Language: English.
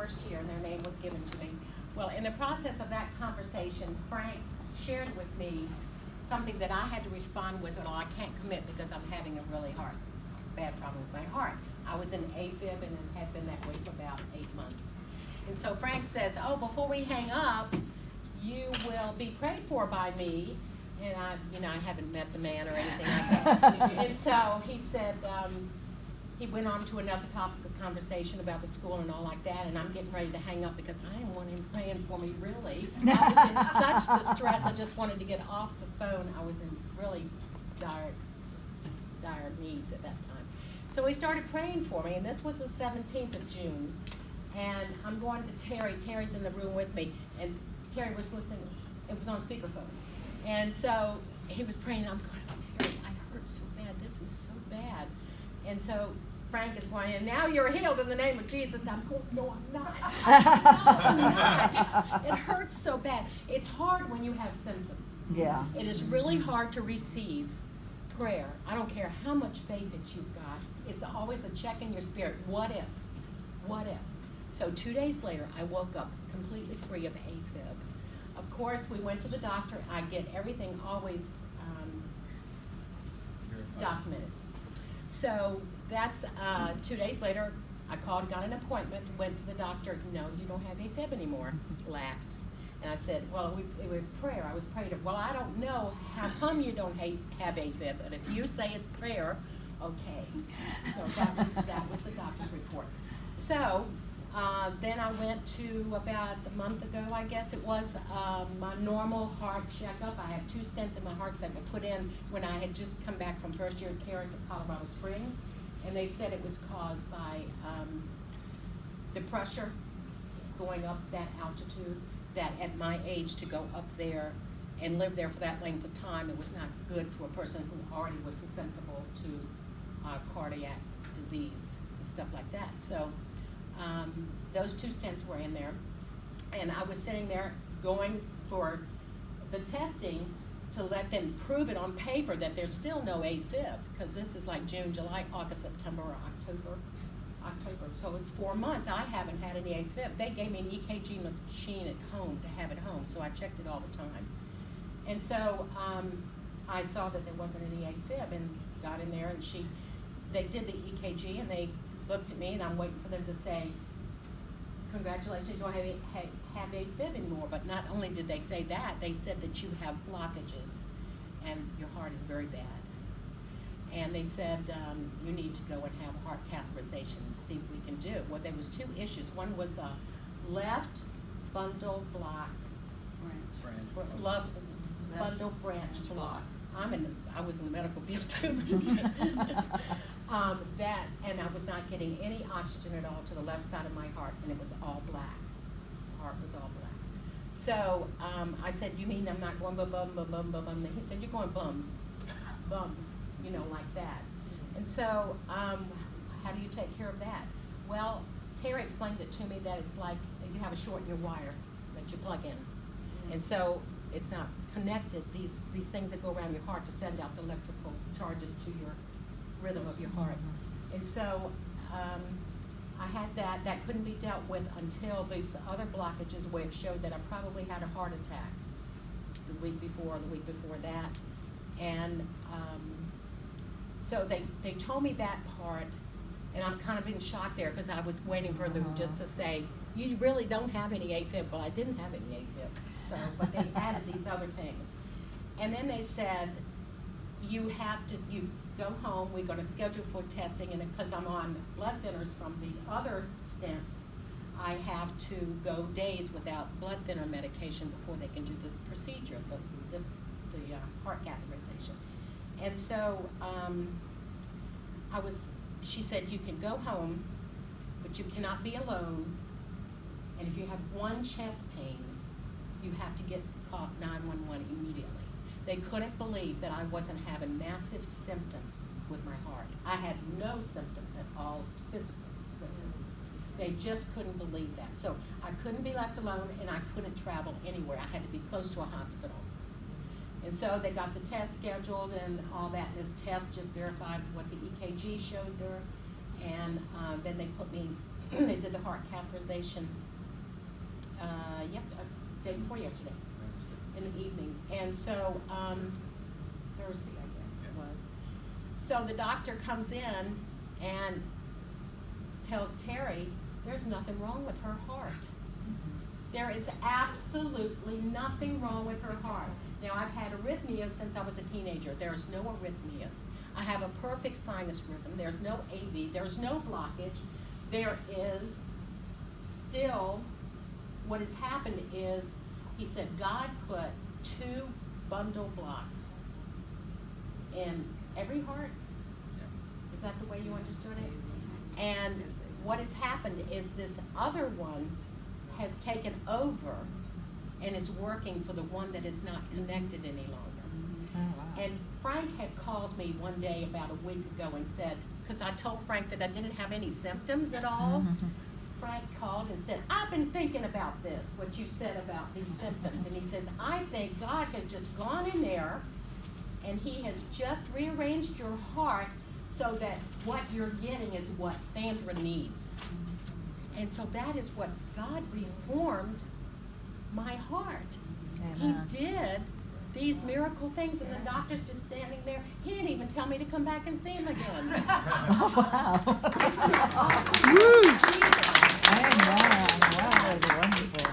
first year, and their name was given to me. Well, in the process of that conversation, Frank shared with me something that I had to respond with. Well, I can't commit because I'm having a really bad problem with my heart. I was in AFib and it had been that way for about 8 months. And so Frank says, oh, before we hang up, you will be prayed for by me. And I haven't met the man or anything like that. And so he said, he went on to another topic of conversation about the school and all like that, and I'm getting ready to hang up because I didn't want him praying for me, really. I was in such distress, I just wanted to get off the phone. I was in really dire needs at that time. So he started praying for me, and this was the 17th of June, and I'm going to Terry. Terry's in the room with me, and Terry was listening. It was on speakerphone. And so he was praying, I'm going, oh, Terry, I hurt so bad. This is so bad. And so Frank is going, and now you're healed in the name of Jesus. I'm going, no, I'm not. No, I'm not. It hurts so bad. It's hard when you have symptoms. Yeah. It is really hard to receive prayer. I don't care how much faith that you've got. It's always a check in your spirit. What if? What if? So 2 days later, I woke up completely free of AFib. Of course, we went to the doctor. I get everything always documented. So that's 2 days later, I called, got an appointment, went to the doctor. No, you don't have AFib anymore. Laughed. And I said, well, it was prayer. I was praying. Well, I don't know how come you don't have AFib, but if you say it's prayer, okay. So that was the doctor's report. So then I went to, about a month ago, I guess it was, my normal heart checkup. I have 2 stents in my heart that were put in when I had just come back from first year at Charis of Colorado Springs. And they said it was caused by the pressure going up that altitude, that at my age to go up there and live there for that length of time, it was not good for a person who already was susceptible to cardiac disease and stuff like that. So those 2 stents were in there, and I was sitting there going for the testing to let them prove it on paper that there's still no AFib, because this is like June, July, August, September, or October. So it's 4 months. I haven't had any AFib. They gave me an EKG machine at home to have at home, so I checked it all the time. And so I saw that there wasn't any AFib, and got in there, and they did the EKG, and they looked at me, and I'm waiting for them to say, congratulations, you don't have AFib anymore. But not only did they say that, they said that you have blockages and your heart is very bad. And they said you need to go and have a heart catheterization and see what we can do. Well, there was 2 issues. One was a left bundle block, bundle branch block. I was in the medical field too. And I was not getting any oxygen at all to the left side of my heart, and it was all black. Heart was all black. So I said, you mean I'm not going bum, bum, bum, bum, bum, bum? He said, you're going bum, bum, like that. And so how do you take care of that? Well, Terry explained it to me that it's like you have a short in your wire that you plug in. And so it's not connected, these things that go around your heart to send out the electrical charges to your rhythm of your heart. And so I had that couldn't be dealt with until these other blockages where it showed that I probably had a heart attack the week before that. And so they told me that part, and I'm kind of in shock there because I was waiting for them just to say, you really don't have any AFib. Well, I didn't have any AFib. So, but they added these other things. And then they said, you go home, we're going to schedule for testing, and because I'm on blood thinners from the other stents, I have to go days without blood thinner medication before they can do this procedure, the heart catheterization. And so she said, you can go home, but you cannot be alone, and if you have one chest pain, you have to call 911 immediately. They couldn't believe that I wasn't having massive symptoms with my heart. I had no symptoms at all, physical symptoms. They just couldn't believe that. So I couldn't be left alone, and I couldn't travel anywhere. I had to be close to a hospital. And so they got the test scheduled and all that, and this test just verified what the EKG showed there. And then they put me they did the heart catheterization day before yesterday in the evening. And so Thursday, I guess it was. So the doctor comes in and tells Terry there's nothing wrong with her heart. There is absolutely nothing wrong with her heart. Now, I've had arrhythmias since I was a teenager. There's no arrhythmias. I have a perfect sinus rhythm. There's no AV. There's no blockage. There is still, what has happened is, he said, God put 2 bundle blocks in every heart. Is that the way you understood it? And what has happened is this other one has taken over and is working for the one that is not connected any longer. Oh, wow. And Frank had called me one day about a week ago and said, because I told Frank that I didn't have any symptoms at all. Frank called and said, I've been thinking about this, what you said about these symptoms. And he says, I think God has just gone in there and he has just rearranged your heart so that what you're getting is what Sandra needs. And so that is what God reformed my heart. Amen. He did these miracle things, and the doctor's just standing there. He didn't even tell me to come back and see him again. Oh, wow. Woo! Amen. Wow, that was wonderful.